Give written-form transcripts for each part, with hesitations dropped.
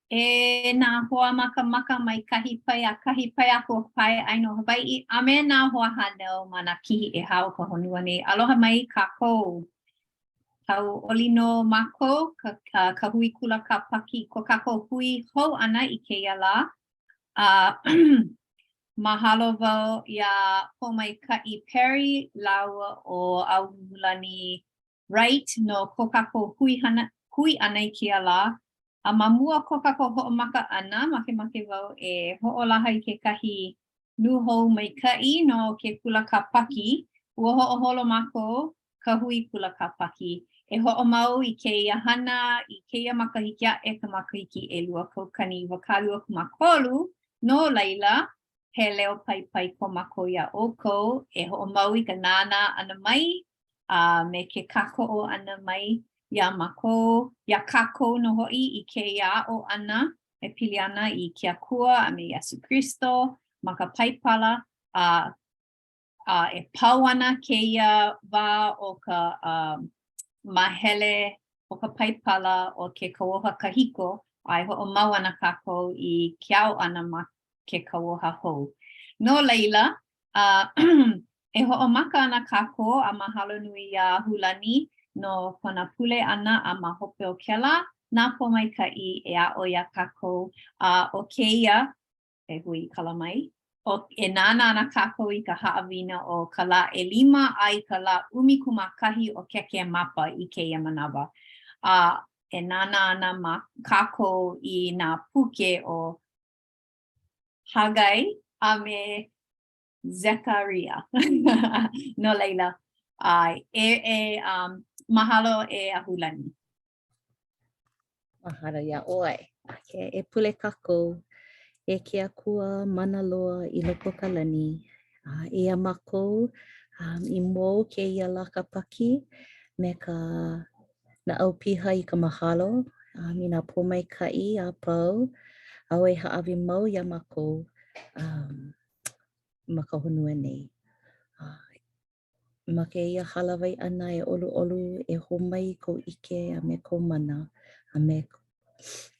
E nā hoa maka mai kahi pai ako pai aino Hawaii. A me nā hoa hanau ma nā kihi e hao ka honua nei. Aloha mai kākou. Kau olino mako ka hui kula kāpaki ko kākou hui hou ana I keia la. Mahalo wau ia Homaika'i Perry laua o Aulani Wright no ko kākou hui ana I kia la. A mamua ko kākou ho'omaka ana, make wau e ho'olaha I kekahi nuhou maika'i no ke kula kāpaki. Ua ho'oholo mako ka hui kula kāpaki. E ho'omau I keia hana, I keia makahiki e ka makahiki e lua kaukani wakalua kumakolu. No laila, he leo pai ko mako ia oko. E ho'omau I ka nana ana mai, me ke kako ana mai. Ya mako, ya kako no hoi I keia o ana, e pili ana I kia kua a me Yesu Kristo, maka paipala, e pau ana keia wa o ka mahele o ka paipala o ke kauoha kahiko, ai ho o mau ana kako I kiao ana ma ke kauoha hou. No laila, e ho o maka ana kako a mahalo nui a hulani, no kona pule ana a mahope o kela, nā Homaika'i e a o ia kako o keia, e hui kala mai, o e nana ana kako I ka haawina o ka la 5 ai ka la 11 o keke mapa I keia manawa. E nana ana kako I nā puke o Hagai a me Zechariah. No leila. Mahalo e ahulani. Mahalo ia oi. Ke e pule kako e kia kua mana loa I loko ka lani. Ia mako I mō ke ia la kapaki me ka na au piha I ka mahalo. I nā Homaika'i a pau. Au e haawi mau ia mako ma ka honua nei. Ma ke ia halawai ana e olu e homai ko ike a me ko mana a me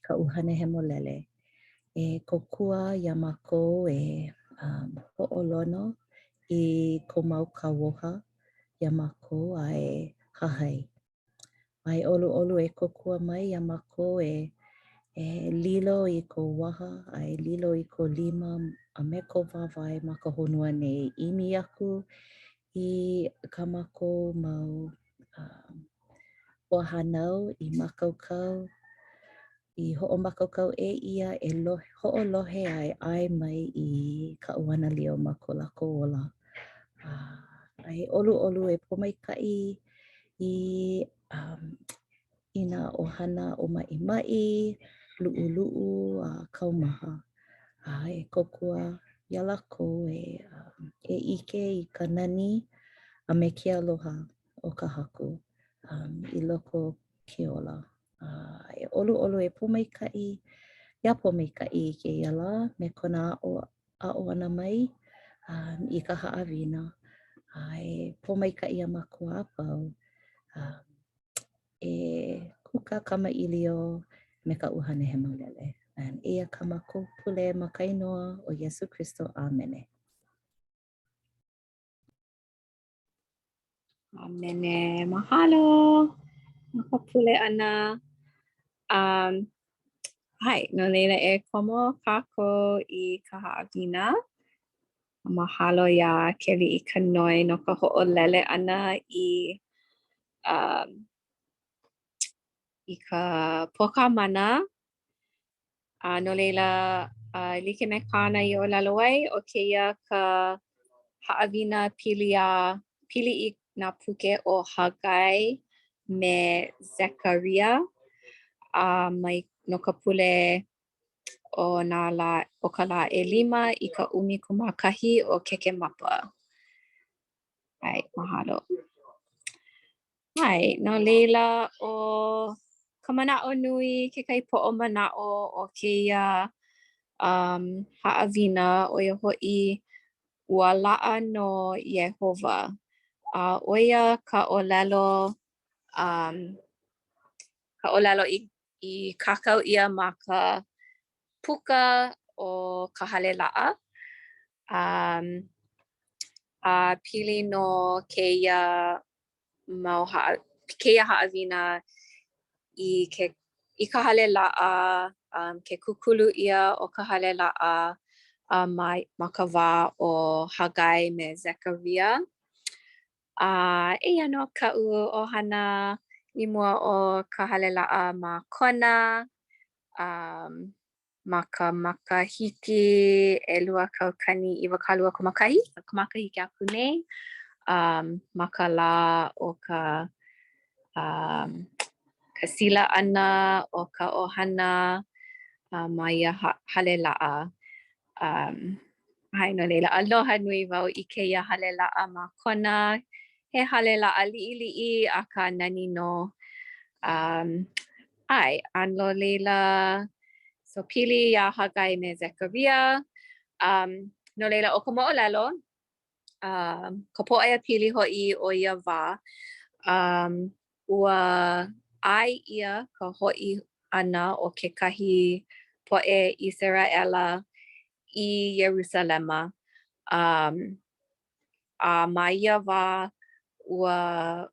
ka uhane he molele. E kokua ia mako e ho'olono I ko mau kauoha ia mako a e hahai. Ai olu e kokua mai ia mako e lilo I ko waha, ai lilo I ko lima a me ko wawai ma ka honua nei. Imi aku I ka mako mau ho'ohanau I makaukau, I ho'omakaukau e ia e ho'olohe ai mai I ka ʻuana lio ma ko lākou ola. Ai olu e Homaika'i I nā ʻohana o maʻimaʻi, luʻuluʻu a kaumaha. E kokua ia lākou e ʻike I ka nani a me ke aloha o ka haku I loko ke ola. E olu e Homaika'i, ia Homaika'i I keia la me kona a'o ana mai I ka haʻawina. E Homaika'i a mākou a pau e kuka kamaʻilio me ka ʻuhane he maulele. Eia ka mākou pule ma ka inoa o Yesu Kristo. Amene. Amene. Mahalo. Maka pule ana. Hai, no leila e komo kako I ka haawina. Mahalo ia keli I ka noi no ka ho'olele ana I ka poka mana. No leila like me kana I o lalo ai o keia ka haawina pili I nā puke o Haggai me Zakaria. Mai no ka pule o ka la 5 I ka 11 o keke mapa. Ai, mahalo. Ai, no leila o ka mana'o nui ke kai po'o mana'o o keia haawina o ia ho'i ua la'a no Iehova. Oia ka olelo I kakau ia ma ka puka o ka hale la'a. A pili no keia ha'awina i ka hale la'a, ke kukulu ia o ka hale la'a ma ka wā o Haggai me Zechariah. Eia no ka'u ohana i mua o ka hale la'a ma kona, ma ka makahiki 2 kaukani 2 makahiki aku nei. Ma ka lā o ka sila ana o ka ohana ma ia hale la'a. Hai no leila aloha nui wau i keia hale la'a ma kona. He hale la'a li'ili'i a ka nani no. Ano leila. So pili ia Haggai me Zakaria. No leila o ka mo'olelo. Ka po'aia pili ho'i o ia wā. Ua ai ia ka ho'i ana o kekahi po'e Israela i Jerusalema. Ma ia wā ua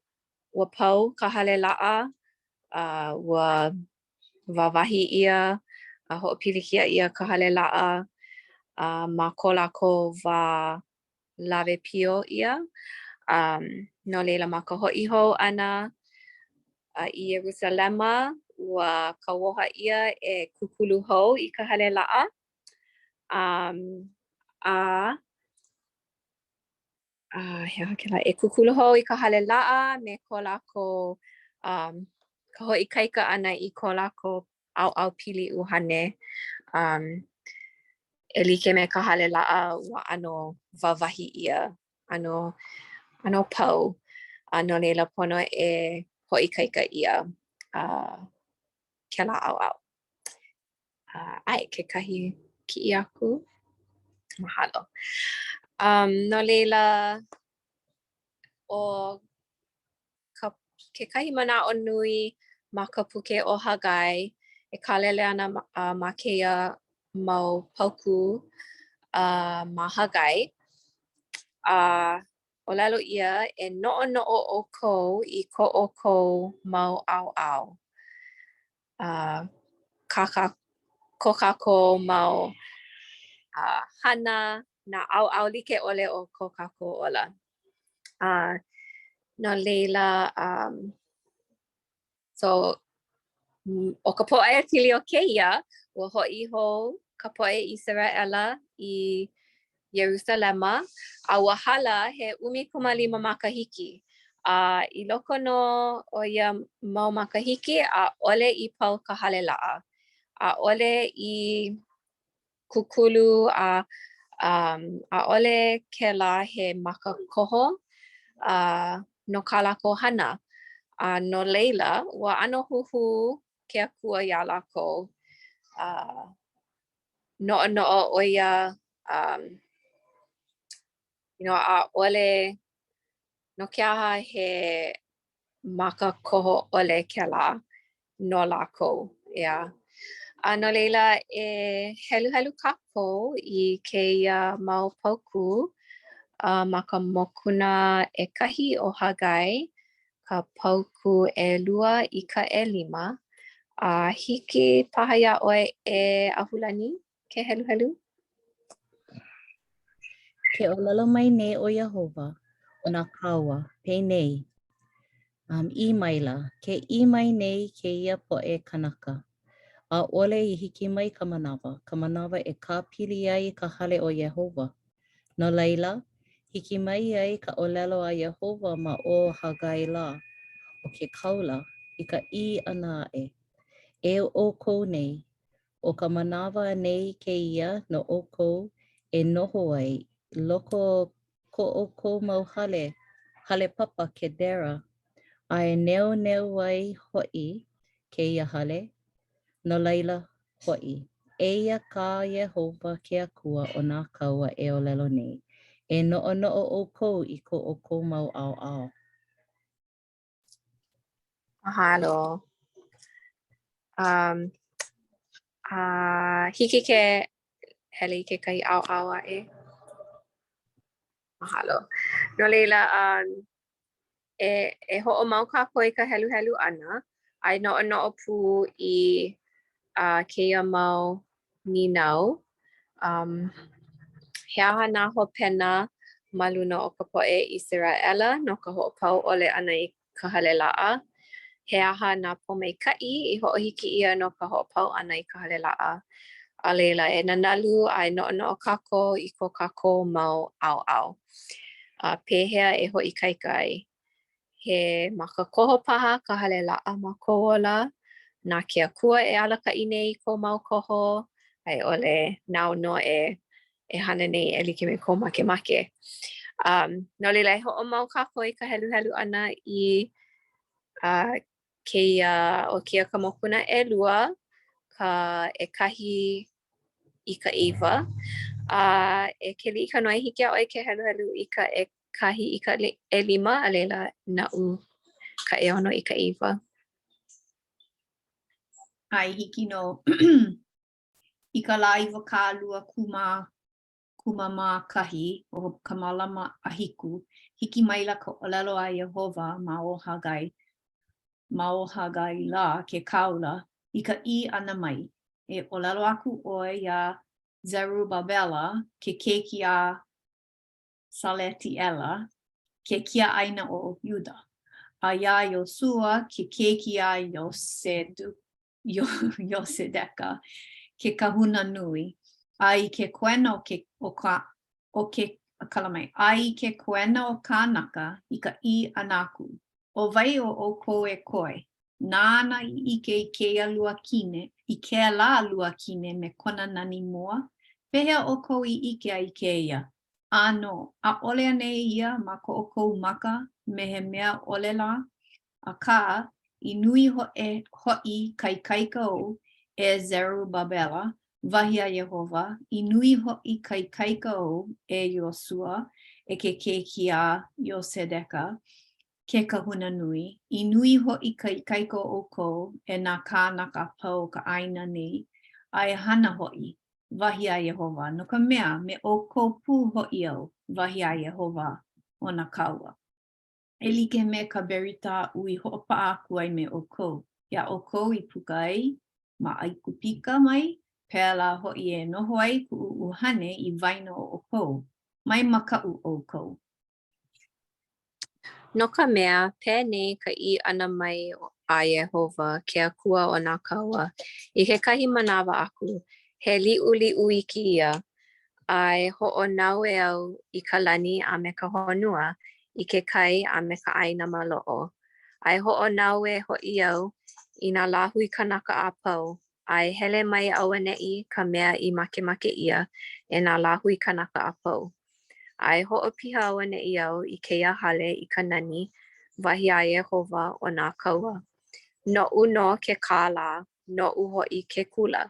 pau ka hale la'a. Ua wawahi ia ho'opilikia ia ka hale la'a ma ko lākou wā lawe pio ia. No leila ma ka ho'i hou ana i Jerusalema ua kauoha ia e kukulu hou i ka hale la'a. E kukulu hou i ka hale la'a me ko lākou ka ho'i kaika ana i ko lākou au pili uhane. E like me ka hale la'a ua ano wawahi ia. Ano pau. No leila pono e ho'i kaika ia. Kela au. Kekahi ki'i aku. Mahalo. No leila o kekahi mana'o nui ma ka puke o Haggai e kalele ana ma keia mau pauku ma Haggai. O lalo ia e no'ono'o o kou i ko o kou mau au. Ko kākou mau hana na au like ole o ko kākou ola. No leila, so o ka po'aia pili o keia, ua ho'i hou ka po'e Israela i Jerusalema, a ua hala he 15 makahiki. I loko no o ia mau makahiki a ole i pau ka hale la'a. A ole i kukulu a ole kela he maka koho no ka lākou hana. No leila, ua ano huhu ke akua ia lākou. No'ono'o o ia, a ole no ke aha he maka koho ole kela no lākou. No leila e helu kākou i keia mau pauku ma ka mokuna 1 o Haggai, ka pauku 2 i ka 5. Hiki paha ia ʻoe e ahulani ke helu. Ke ʻōlelo mai nei o Iehova o nā kaua, pei nei. I maila, ke I mai nei kēia poʻe kanaka. A ʻole i hiki mai ka manawa e kāpili ai ka hale o Iehova. No laila, hiki mai ai ka ʻōlelo a Iehova ma o Haggai la o ke kaula i ka I ana aʻe. E o kou nei, o ka manawa nei kēia no o kou e noho ai loko ko o kou mau hale papa ke dera. A e neo ai hoʻi kēia hale. No laila hoʻi. Eia ka Iehova ke akua o nā kaua e ʻōlelo nei. E noʻonoʻo o kou i ko o kou mau ʻaoʻao. Mahalo. Hiki ke hele I ke kai au e. Mahalo. No leila e ho'o mau kāpoi ka helu ana. Ai no pu I keia mau ninau. He aha nā hopena ma luna o ka po'e Israela no ka ho'opau ole ana I ka halela'a. He aha nā pomeika'i I ho'ohiki ia no ka ho'opau ana I ka halela'a. A leila e nanalu ai no kako I ko kako mau au. Pehea e ho'i kaikai. He maka koho paha ka halela'a ma koala. Nā ke akua e alaka'i nei ko mau koho. Ai ole nau no e hana nei e like me ko make. No leila e ho'o mau kako I ka helu ana I keia ka mokuna lua ka kahi I ka iwa. E keli I ka noi hiki a oi ke helu I ka kahi I ka lima a leila na'u ka ono I ka iwa. Ai hiki no I ka la iwa kālua kuma mā kahi o ka malama ahiku. Hiki maila ka olelo a Yehova ma o Hagai. Ma o Hagai la ke kaula I ka ana mai. E olelo aku oi a Zerubabela ke keiki a Saletiela ke kia aina o Yuda. A ia Yosua ke keiki a Yosedeka ke kahuna nui. Ai ke koena Ai ke koena o kānaka I ka anaku. O vai o koe koe. Nāna I ike I keia luakine. I ke la luakine me kona nani mua. Pehea o ko I ike a I keia. Ano, a ole ane ia ma ko o kou maka me he mea ole la. A ka, I nui ho'i kai kaika o e Zerubabela, wahi a Yehova. I nui ho'i kai kaika o e Yosua, e ke keiki a Yosedeka, ke kahuna nui. I nui ho'i kai kaika o ko e nā kānaka pau ka aina nei. Ai hana ho'i, wahi a Yehova. No ka mea, me o ko pu ho'i au, wahi a Yehova o nā kaua. E like me ka berita ui ho'opa aku ai me o kou. Ia o kou I puka ai, ma ai kupika mai, pēla ho'i e noho ai ku uhane I vaino o kou. Mai maka'u o kou. No ka mea, pē nei ka ana mai a Yehova ke akua o nā kaua. I ke kahi manawa aku, he li'u I ki ia. Ai ho'o nau e au I ka lani a me ka honua, I ke kai a me ka aina malo'o. Ai ho'o nau e ho'i au I nā lahui kanaka a pau. Ai hele mai au ane'i ka mea I make ia e nā lahui kanaka a pau. Ai ho'o piha au ane'i au I keia hale I ka nani, wahi a Yehova o nā kaua. No'u no ke kāla, no'u ho'i ke kula.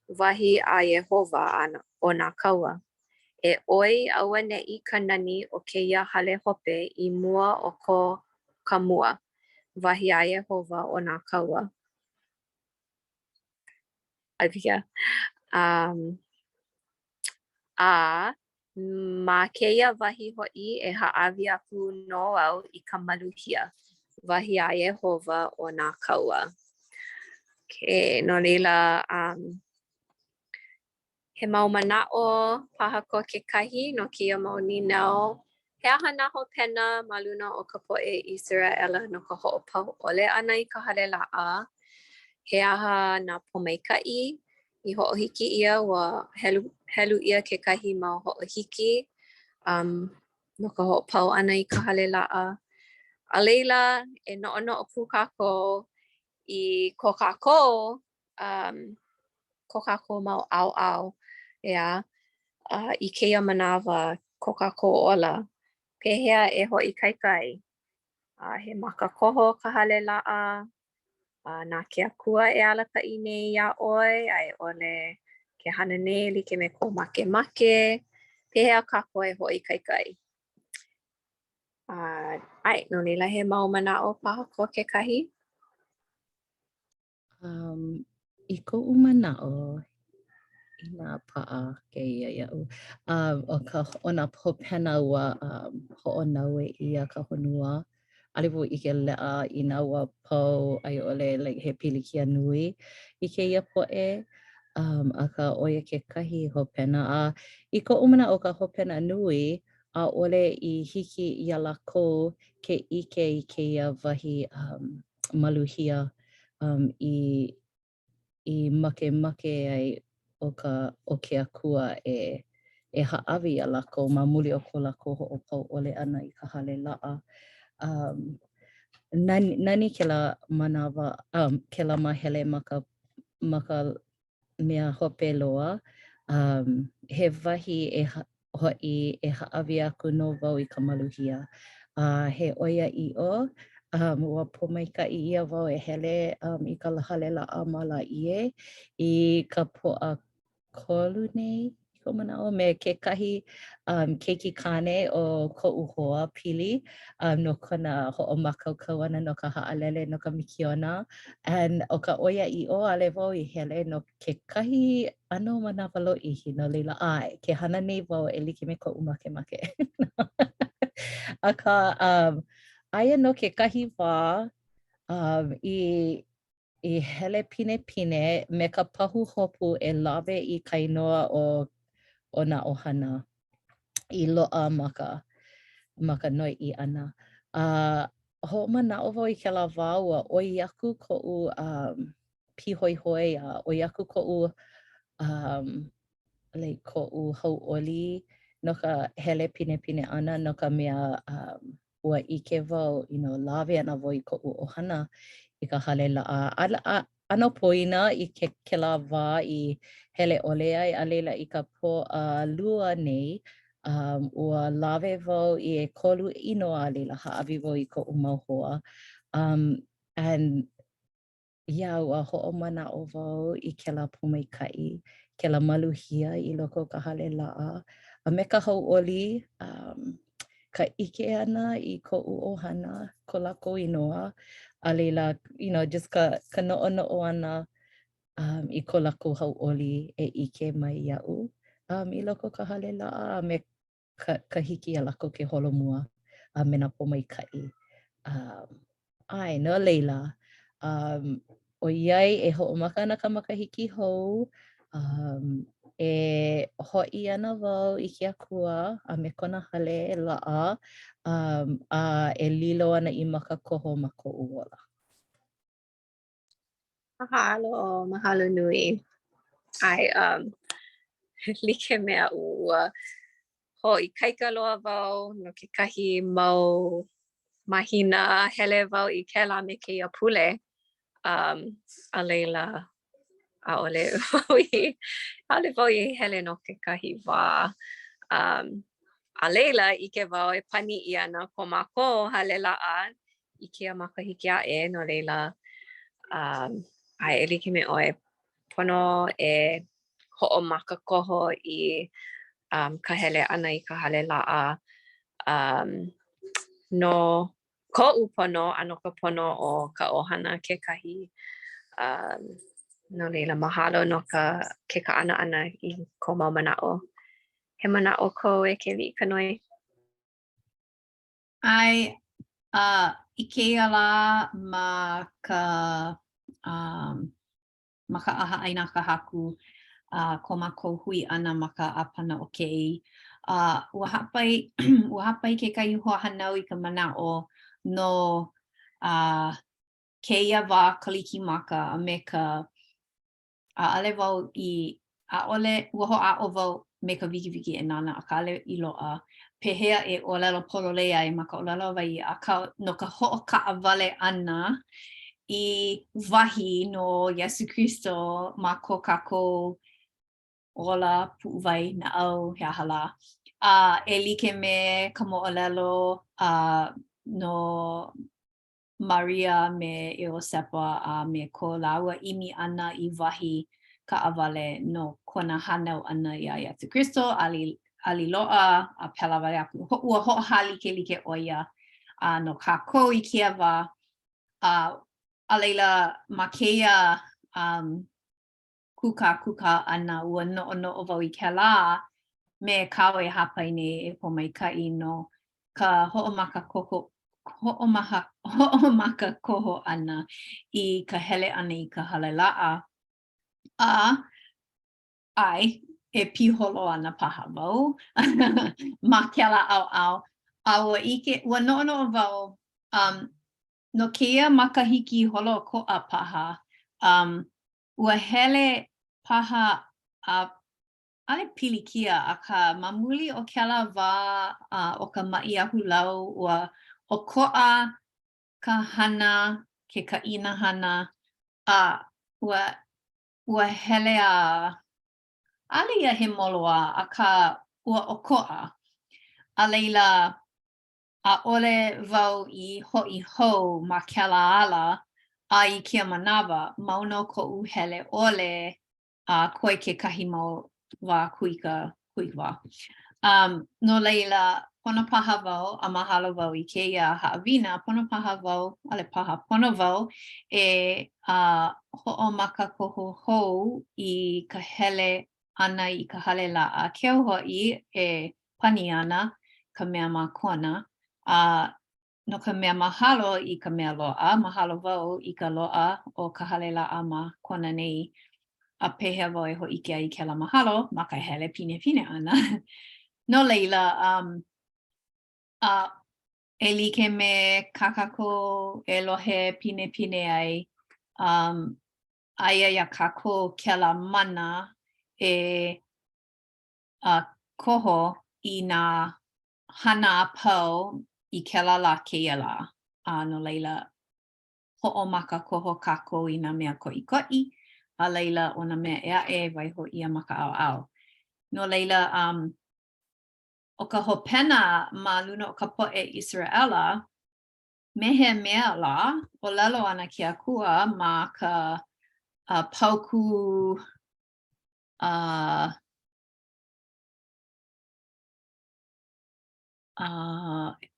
Wahi a Yehova o nā kaua. E oi au ane'i ka nani o keia hale hope I mua o ko ka mua. Wahi a Yehova o nā kaua. Aipika. Ma keia wahi ho'i e ha'awi aku no au I ka maluhia. Wahi a Yehova o nā kaua. Okay, no leila, he mau mana'o paha ko ke kahi no kia mau ninau. He aha nā hopena ma luna o ka po'e Israela no ka ho'opau ole ana I ka halela'a. He aha nā pomeika'i I ho'ohiki ia wa helu ia ke kahi mau ho'ohiki. No ka ho'opau ana I ka halela'a. A leila e no'o pu kākou I ko kākou, ko kākou mau au. Ea, I keia manawa ko kākou ola. Pehea e ho'i kaikai. He maka koho ka halela'a. Nā ke akua e alaka'i nei ia oi. Ai ole ke hana nei like me ko make. Pehea kākou e ho'i kaikai. Ai, no leila he mau mana'o paha ko ke kahi. I ko umana'o ina pa'a ke ia ia'u. O ka ona hopena ua ho'onaue ia ka honua. Aliwo I ke le'a I nā ua pau ai ole like he pilikia nui I ke ia po'e. A ka oia kekahi hopena a I ko umana o ka hopena nui a ole I hiki ia lako ke ike I ke ia wahi maluhia I make ai o ke akua e ha'awi ia lako ma muli o ko lako ho'opau ole ana I ka hale la'a. Nani kela manawa kela mahele ma ka mea hope loa he wahi ho'i e ha'awi aku no wau I ka maluhia he oia i'o ua pomaika'i ia wau e hele I ka hale la'a ma la'ie I ka po'a kolu nei I ko mana'o me kekahi keiki kane o ko'u hoa pili no kona ho'omakaukau ana no ka ha'alele no ka mikiona and o ka oia i'o ale wau I hele no kekahi ano manawa lo'ihi no leila ai ke hana nei wau e like me ko'u makemake. Aka aia no kekahi wā I hele pine pine me ka pahu hopu e lawe I ka inoa o nā ʻohana I lo'a ma ka noiʻi ʻana. Ho'omana'o wau I kēlā wā ua ʻoi aku ko'u pīhoihoi a ʻoi aku ko'u ko'u hauʻoli no ka hele pinepine ʻana no ka mea ua ʻike wau lawe ana wau I ko'u ʻohana I ka hale la'a. ʻAno poina I kēlā wā I hele ʻole ai a leila I ka lua nei ua lawe wau I kolu inoa a leila ha'awi wau I ko'u mau hoa. And ua ho'omana'o wau I kēlā pomaika'i, kēlā maluhia I loko o ka hale la'a. A me ka hauʻoli ka ʻike ana I ko'u ʻohana ko lākou inoa a leila just ka noʻonoʻo ana I ko lākou hauʻoli e ʻike mai iaʻu I loko o ka hale la'a a me ka hiki a lākou ke holomua me nā pomaika'i. No leila ʻoiai e hoʻomaka ana ka makahiki hou e hoʻi ana wau I ke akua a me kona hale la'a a e lilo ana I maka koho ma ko'u ola. Mahalo nui. Ai like mea ua hoʻikaika loa wau no kekahi mau mahina hele wau I kēlā me kēia pule. A leila ʻaʻole wau I hele no kekahi wā. A leila ʻike wau e paniʻi ana ko mākou hale la'a I kēia makahiki aʻe no leila ai e like me ʻoe pono e hoʻomaka koho I ka hele ʻana I ka hale la'a no koʻu pono a no ka pono o ka ʻohana kekahi. No leila mahalo no ke kaʻana ʻana I ko mau manaʻo. He manaʻo kou e ke liʻi ka noi? Ai I kēia la ma ka aha ʻaina ka haku ko mākou hui ʻana ma ka ʻāpana o keʻi. Ua hapai kekahi hoahānau I ka manaʻo no kēia wā kalikimaka a me ka ʻaʻale wau ʻaʻole ua hoʻaʻo wau me ka wikiwiki e nana a ka ʻale I loaʻa pehea e ʻōlelo pololei ai ma ka ʻōlelo Hawaiʻi no ka hoʻokaʻawale ʻana I wahi no Iesu Kristo ma ko kākou ola puʻuwai naʻau he aha lā. E like me ka moʻolelo no Maria me Iosepa a me ko laua ʻimi ʻana I wahi kaʻawale no kona hānau ʻana iā Iesu Kristo ali loa a pela wale aku. Ua hoʻohālike ʻoia no kākou I kēia wā a leila ma kēia kuka ana ua no wau I kela me kawe hapaine e po mai kai no ka ho'omaka koho ana I ka hele ana I ka halela'a. Ai e piholo ana paha wau ma kela au ua ike ua no wau no keia makahiki holo ko'a paha ua hele paha ale pilikia aka mamuli o kela wa o ka ma'i ahu lau ua o ko'a ka hana ke ka'ina hana ua hele ale ia he moloa aka ua o ko'a a leila a ole wau I ho'i hou ma kela ala I kia manawa mauno ko'u hele ole koe ke kahi mau wa kuika wa. No leila pono paha wau a mahalo wau I keia haawina pono paha wau ale paha pono wau e ho'omaka koho hou I ka hele ana I ka halela keu ho'i e pani ana ka mea makona no ka mea mahalo I ka mea lo'a mahalo wau I ka lo'a o ka halela ma kona nei a pehea wau e ho'ike ai kela mahalo ma ka hele pine ana no leila e like me kakako e lohe pine ai aia ia kako kela mana e koho I nā hana apau I kela la keia la. No leila ho'omaka koho kako I nā mea ko'i. A leila o nā mea ea waiho ia maka au. No leila o ka hopena ma luna o ka po'e Israela me he mea la o lalo ana ki a kua ma ka pauku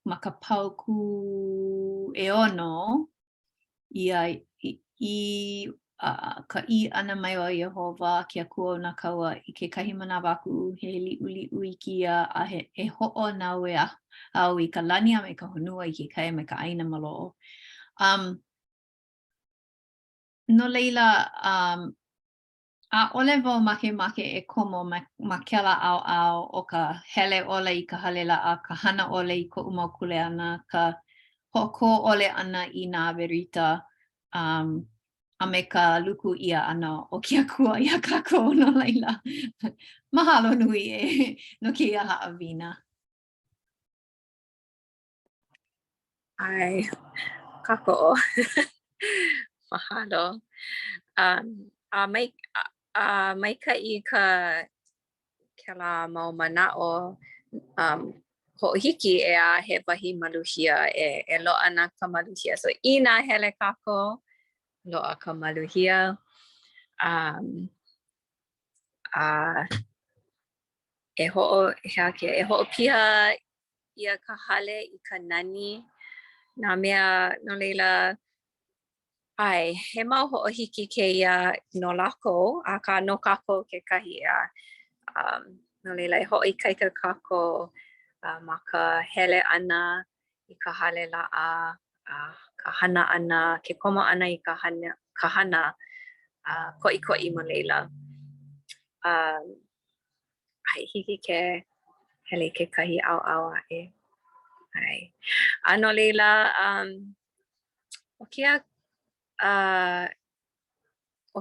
ma ka pauku e ono ka I ana mai o Yehova ke akua o nā kaua I ke kahi manawaku he li'u I kia a he ho'o nau e au I ka lani a me ka honua I ke kai me ka aina malo'o. No leila a ole wau make e komo ma kela au o ka hele ole I ka halela a ka hana ole I ko'u mau kule ana ka hoko ole ana I nā verita a me ka luku ia ana o kia kua ia kako no leila. Mahalo nui no kia haawina. Ai, kako. Mahalo. Mai kai ka kela mau mana'o ho'ihiki he wahi maluhia e lo'a na ka maluhia. So ina hele kako lo'a ka maluhia. E ho'o piha ia ka hale I ka nani. Nā mea no leila he mau ho'ohiki keia no lako a ka no kako ke kahi no leila e ho'ikaika kako ma ka hele ana I ka hale la'a ka hana ana ke komo ana I ka hana ko'i ma leila. Hiki ke hele ke kahi au a'e. No leila o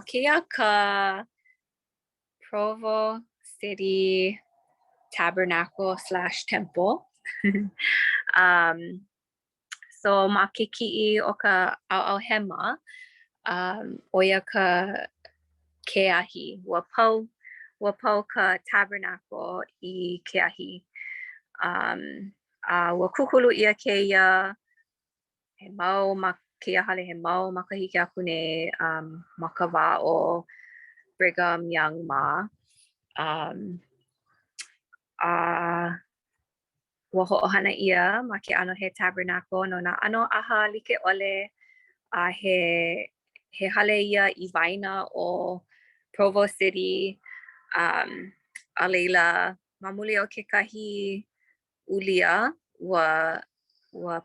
kia ka Provo City Tabernacle/Temple. So ma ke ki'i o ka au hema oia ka keahi ua pau ka tabernacle I keahi. Ua kukulu ia keia he mau ma keia hale he mau makahiki aku nei ma ka wā o Brigham Young ma. Ua ho'ohana ia ma ke ano he tabernacle no nā ano aha like ole he hale ia I waina o Provo City, a leila mamuli o kekahi ulia wa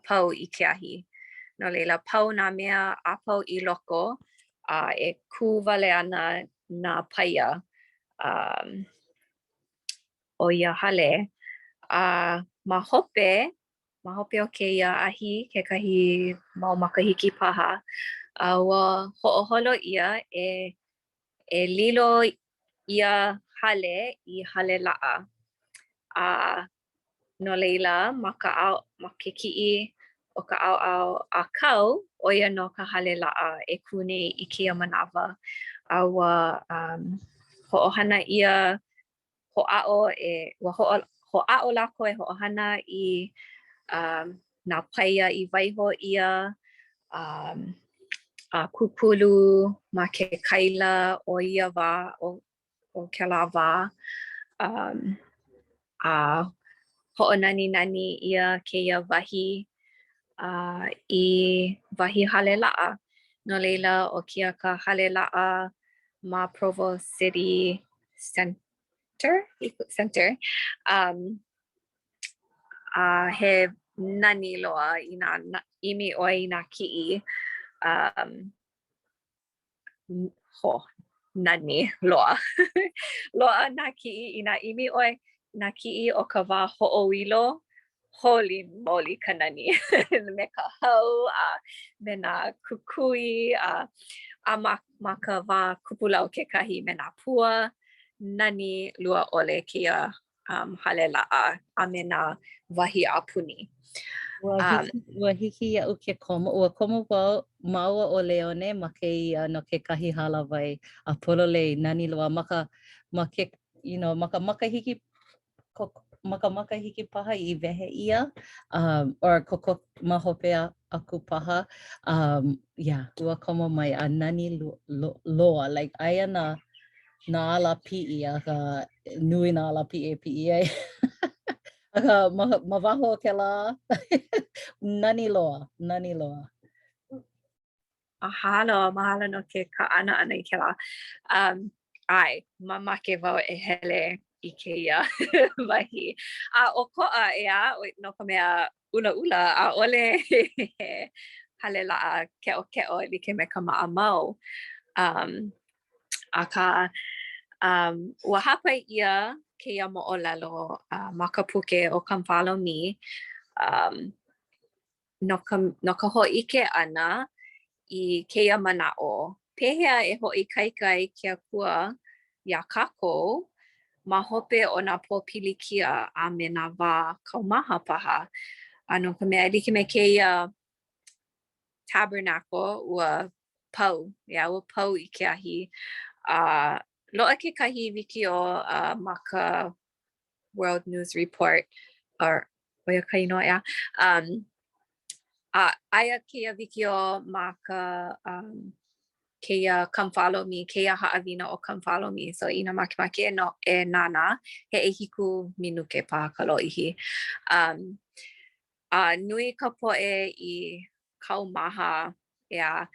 pau I ke ahi. No leila pau nā mea a pau I loko e kū wale ana nā paia o ia hale. Ma hope o keia ahi kekahi mau makahiki paha. Wa ho'oholo ia e lilo ia hale I hale la'a. No leila ma ke ki'i o ka au a kau o ia no ka hale la'a e kune I kia manawa. Wa ho'ohana ia ho'a'o ho'a'o lako e ho'ohana I nā paia I waiho ia a kukulu ma ke kaila o ia wā o kēlā wā. A ho'onani ia keia wahi I wahi hale la'a. No leila o kia ka hale la'a ma Provo City Center. He nani loa I nā imi oi nā ki'i. Nani loa. Loa nā ki'i I nā imi oi nā ki'i o ka wā ho'oilo. Holy moly ka nani. Me ka hau me nā kukui ma ka wā kupula o kekahi me nā pua. Nani lua ole kia hale la'a a me nā wahi a puni. Ua hiki ia'u ke komo. Ua komo wau maua o Leone ma ke ia no ke kahi hala wai a pololei nani loa maka makahiki paha I wehe ia or koko mahope aku paha. Ua komo mai a nani loa like aia na ala pi'i a ka nui na ala pi'i ai. Aka ma waho o kēlā nani loa. Mahalo no ke ka'ana ana I kēlā. Mamake wau e hele I keia wahi. O ko'a ea no ka mea ula a ole hale la'a ke'o like me ka ma'amau. Aka ua hapai ia keia mo'olelo ma ka puke o Kamwhalomi no ka ho'ike ana I keia mana'o. Pehea e ho'ikaikai ke akua ia kākou ma hope o nā pōpilikia a me nā wā kaumaha paha. No ka mea like me keia tabernacle ua pau. Ua pau I ke ahi. Lo'a ke kahi wiki o ma ka World News Report or oia ka inoa ea. Aia keia wiki o ma ka keia Kamwhalomi, keia ha'awina o Kamwhalomi. So ina makemake e nana he e hiku minuke pa ka lo'ihi. Nui ka po'e I kaumaha ea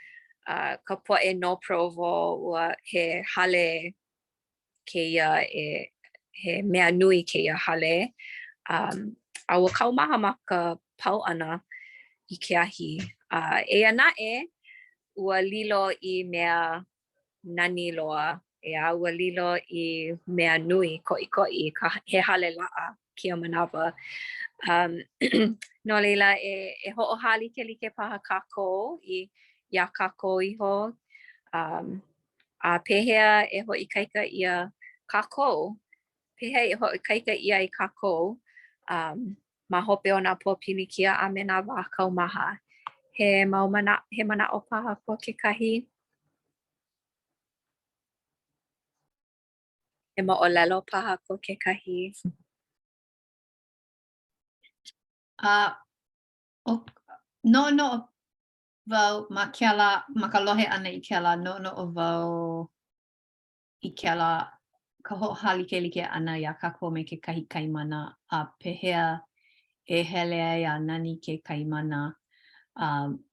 ka po'e no Provo ua he hale keia he mea nui keia hale. Ua kaumaha ma ka pau ana I ke ahi. Eia na'e ua lilo I mea nani loa. Ua lilo I mea nui ko'i he hale la'a kia manawa. No leila e ho'oha like paha kākou I ia kākou iho. Pehea e ho'ikaika ia kākou. Pehea e ho'ikaika ia I kākou. Ma hope o nā pōpilikia a me nā wā kaumaha. He mana'o paha ko kekahi. He mo'olelo paha ko kekahi. No wau ma ka lohe ana I kēlā no o wau I kēlā ka ho'ohalike ana ia kākou me ke kahi kaimana a pehea e hele ai a nani ke kaimana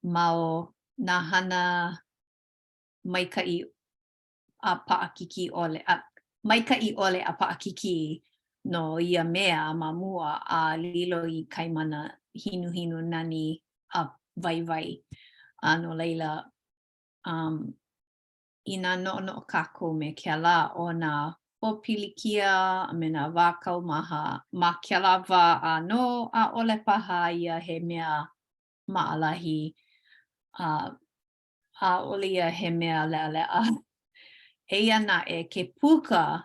mao nā hana maika'i a paakiki ole, maika'i ole a paakiki no ia mea ma mua a lilo I kaimana hinu nani a vai. No leila, ina no kako me ke la o na popilikia me na wakau maha ma ke la wa a no a ole paha ia he mea maalahi a ole ia he mea lea eia na e ke puka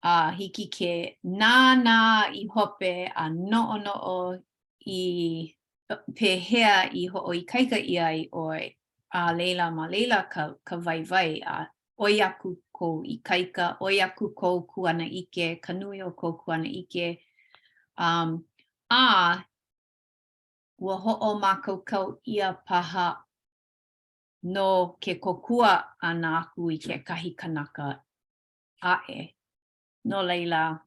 a hiki ke nana I hope a no I pehea I ho I kaika ia I oi a leila ma leila ka vai a oiaku ko I kaika oiaku ko kuana ike kanui o ko kuana ike a ua ho'o mākaukau ia paha no ke kokua ana aku I ke kahi kanaka ae. No leila,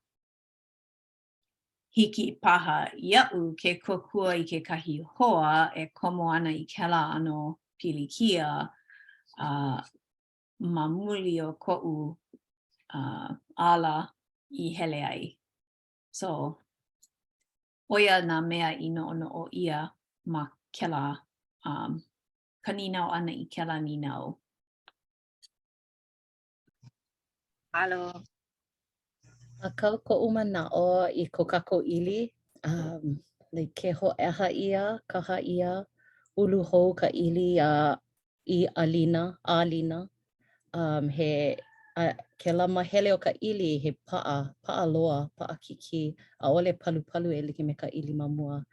hiki paha ia'u ke kokua I ke kahi hoa e komo ana I kela ano pilikia mamuli o ko'u ala I hele ai. So, oia nā mea I no ia ma kela kaninau ana I kela ninau. Halo. A kau ko'u mana'o I ko kako ili, ke ho'eha ia, kaha ia, ulu hou ka ili I alina. Ke la mahele o ka ili he pa'a loa, pa'a kiki, a ole palu e like me ka ili ma mua.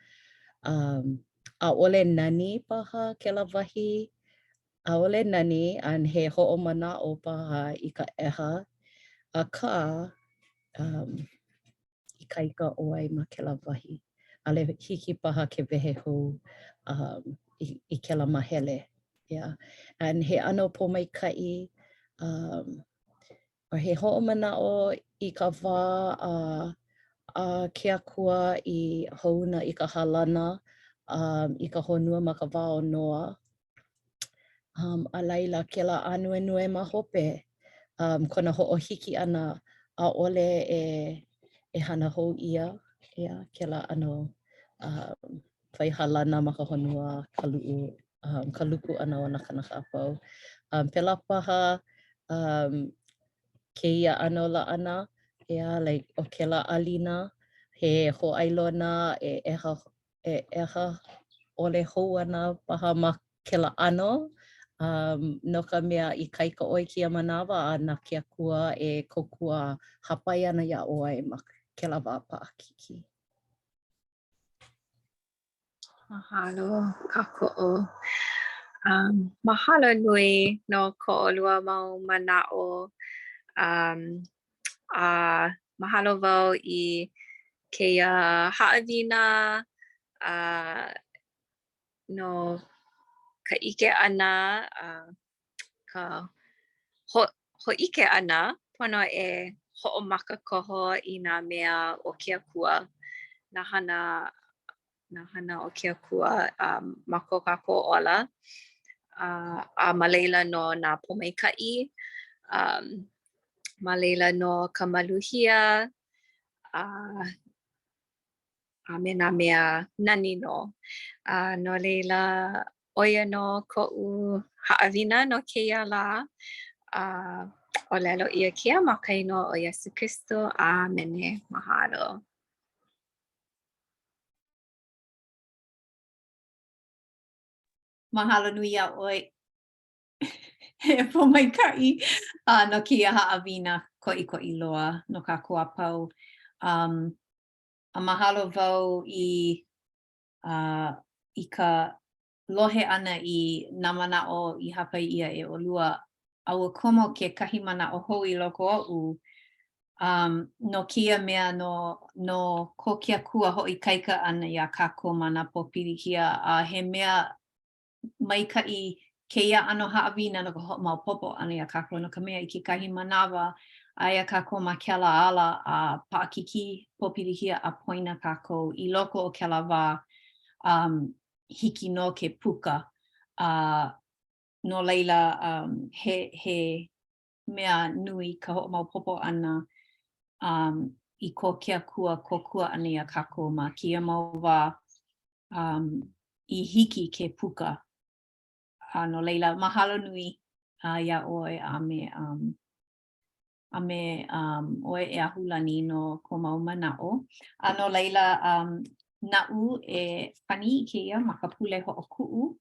A ole nani paha ke la wahi, a ole nani an he ho'o mana'o paha I ka eha, a ka I kaika oi ma ke la wahi. Ale hiki paha ke wehe hou I ke la mahele. Yeah. And he ano po mai kai, or he ho'o mana'o I ka wā a ke akua I houna I ka halana, I ka honua ma ka wā o noa. A laila ke la anue ma hope, kona ho'o hiki ana a ole e hana hou ia, ke la ano whai halana ma ka honua kalu'u, kaluku ana o na kanaka apau. Pela paha ke ia ano la ana, like o ke la alina, he ho'ailona e eha ole hou ana paha ma ke la ano, no ka mea I kaika oi kia manawa a na ke akua e kokua hapai ana ia oi ma ke la wā paʻakiki. Mahalo kāko'o. Mahalo nui no ko'olua mau mana'o. Mahalo wau I keia haʻawina no ka ʻike ʻana ka hoʻike ʻana pono e hoʻomaka koho I nā mea o ke akua nā hana o ke akua ma ko kākou ola a ma leila no nā pomaikaʻi ma leila no ka maluhia a me nā mea nani no. No leila oia no ko'u haʻawina no keia lā. O lelo ia kia makaino o Iesu Kristo. Amene. Mahalo. Mahalo nui a oi. He pomaikaʻi no kia haʻawina koʻikoʻi loa no kākou apau. A mahalo wau I ka lohe ana I nā manaʻo I hapai ia e ʻolua aua komo ke kahi manaʻo hou I loko oʻu no kia mea no ko ke akua hoʻikaika ana iā kākou mana popilikia a he mea maikaʻi keia ʻano haʻawina no ka hoʻomaopopo ana iā kākou no ka mea I kekahi manawa aia kākou ma kela ala a paʻakiki popilikia a poina kākou I loko o kela wā hiki no ke puka no leila he mea nui ka ho'omaopopo ana I ko kia kua ana ia kako ma kia mau wā I hiki ke puka. No leila, mahalo nui ia oe a me oe e ahulani no ko mau mana'o. No leila, na'u e pani I keia ma ka pule ho'oku'u.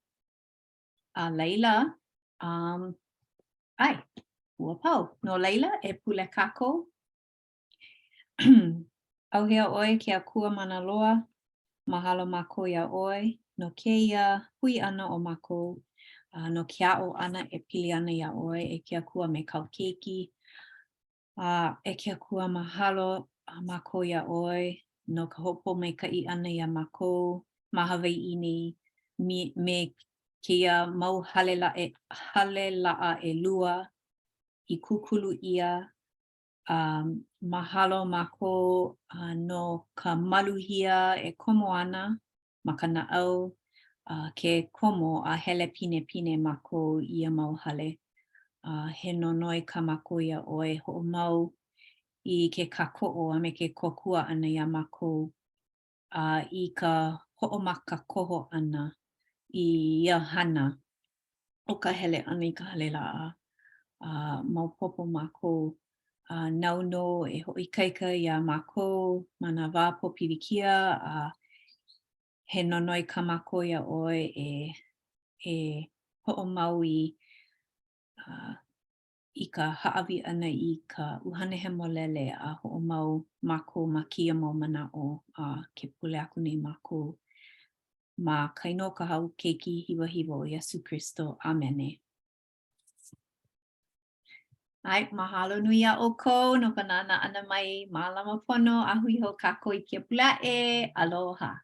Leila, ai, ua pau. No leila, e pule kako. Auhea oe kia kua mana loa. Mahalo mako ia oe. No keia hui ana o mako. No kia o ana e pili ana ia oe. E kia kua me kau keiki. E kia kua mahalo mako ia oe. No ka hopo me ka I ana ia mako. Mahawai ini me kia mau hale laa e lua. I kukulu ia. Mahalo mako no ka maluhia e komo ana ma ka na'au ke komo a hele pine pine mako ia mau hale. He nonoi ka mako ia oe ho mau I ke kako'o a me ke kokua ana ia mako I ka ho'omaka koho ana I ia hana o ka hele ana I ka hale la'a. Maupopo mako nau no e ho'ikaika ia mako mana wā popilikia he nonoi ka mako ia oe e ho'omau I ka ha'awi ana I ka uhane he molele a ho'omau mako ma kia mau mana'o ke pule aku nei mako ma kaino ka hau keiki hiwa hiwa o Iesu Kristo. Amene. Ai, mahalo nui a oko, no ka nana ana mai mālama pono, a hui ho kako I kia pula'e, aloha.